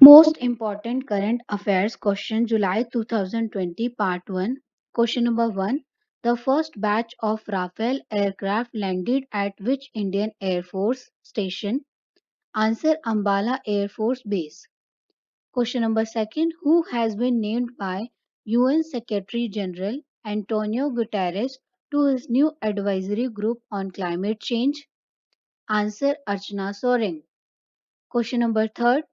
Most important current affairs question July 2020 part 1. Question number 1. The first batch of Rafale aircraft landed at which Indian Air Force station? Answer Ambala Air Force Base. Question number 2. Who has been named by UN Secretary General Antonio Guterres to his new advisory group on climate change? Answer Archana Soren. Question number 3.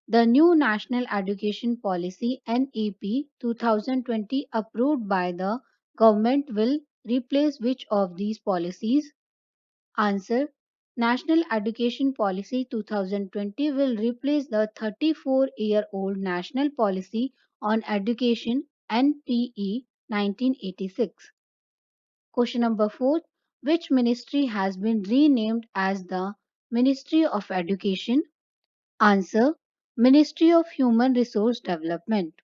The new National Education Policy NEP 2020 approved by the government will replace which of these policies? Answer. National Education Policy 2020 will replace the 34-year-old National Policy on Education NPE 1986. Question number 4. Which ministry has been renamed as the Ministry of Education? Answer. Ministry of Human Resource Development.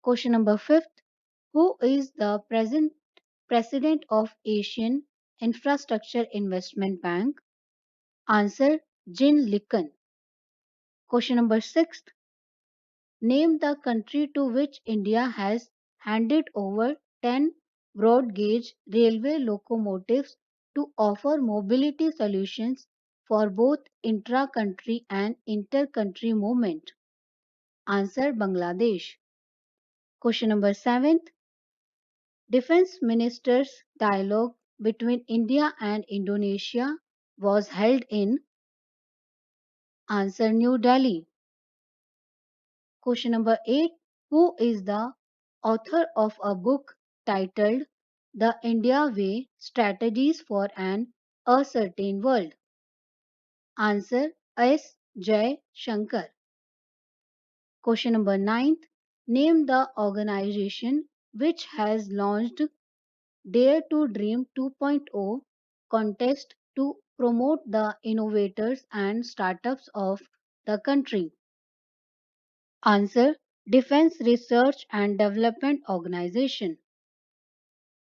Question number 5. Who is the present president of Asian Infrastructure Investment Bank? Answer. Jin Likan. Question number 6. Name the country to which India has handed over 10 broad gauge railway locomotives to offer mobility solutions for both intra-country and inter-country movement. Answer. Bangladesh. Question number 7. Defense Ministers' dialogue between India and Indonesia was held in Answer. New Delhi. Question number 8. Who is the author of a book titled The India Way Strategies for an Uncertain World? Answer. S. Jay Shankar. Question number 9. Name the organization which has launched Dare to Dream 2.0 contest to promote the innovators and startups of the country. Answer. Defense Research and Development Organization.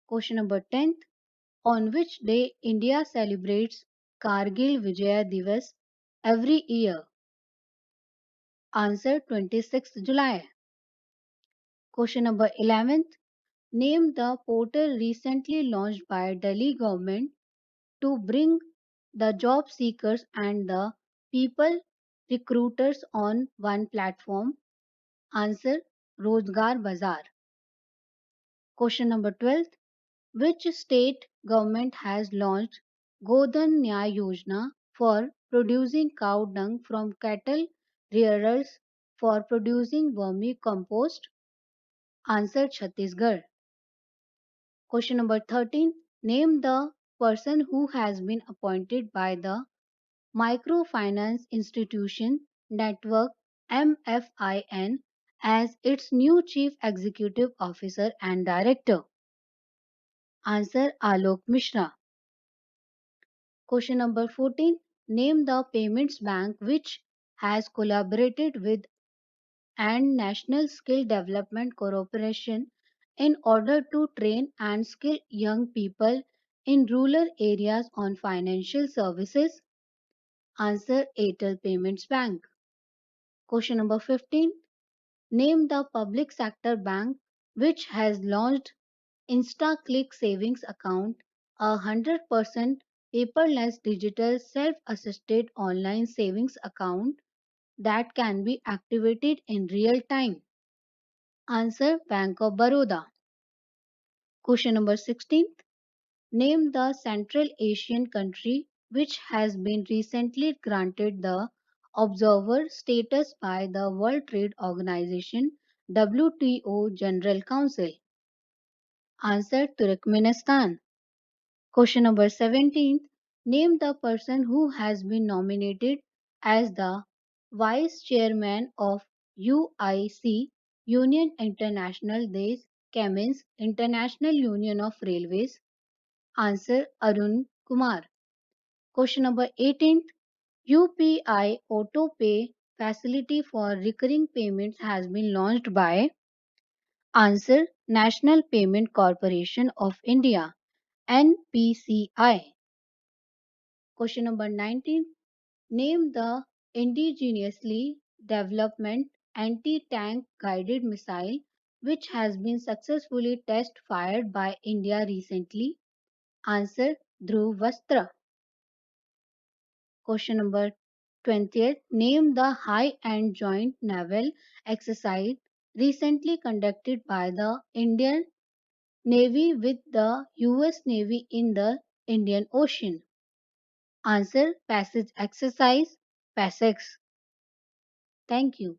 Question number 10. On which day India celebrates Kargil Vijaya Divas every year? Answer. 26th July. Question number 11. Name the portal recently launched by Delhi government to bring the job seekers and the people recruiters on one platform. Answer. Rozgar Bazaar. Question number 12. Which state government has launched Godhan Nyay Yojana for producing cow dung from cattle rearers for producing vermicompost? Answer. Chhattisgarh. Question number 13. Name the person who has been appointed by the Microfinance Institution Network MFIN as its new Chief Executive Officer and Director. Answer. Alok Mishra. Question number 14. Name the payments bank which has collaborated with and National Skill Development Corporation in order to train and skill young people in rural areas on financial services. Answer. Airtel Payments Bank. Question number 15. Name the public sector bank which has launched InstaClick Savings Account, a 100% paperless digital self-assisted online savings account that can be activated in real time. Answer. Bank of Baroda. Question number 16. Name the Central Asian country which has been recently granted the observer status by the World Trade Organization WTO General Council. Answer. Turkmenistan. Question number 17. Name the person who has been nominated as the Vice Chairman of UIC Union International des Chemins International Union of Railways. Answer. Arun Kumar. Question number 18. UPI Auto Pay facility for recurring payments has been launched by Answer. National Payment Corporation of India NPCI. Question number 19. Name the indigenously development anti-tank guided missile which has been successfully test fired by India recently? Answer Dhruvastra. Question number 20th. Name the high and joint naval exercise recently conducted by the Indian Navy with the US Navy in the Indian Ocean. Answer Passage Exercise PASEX. Thank you.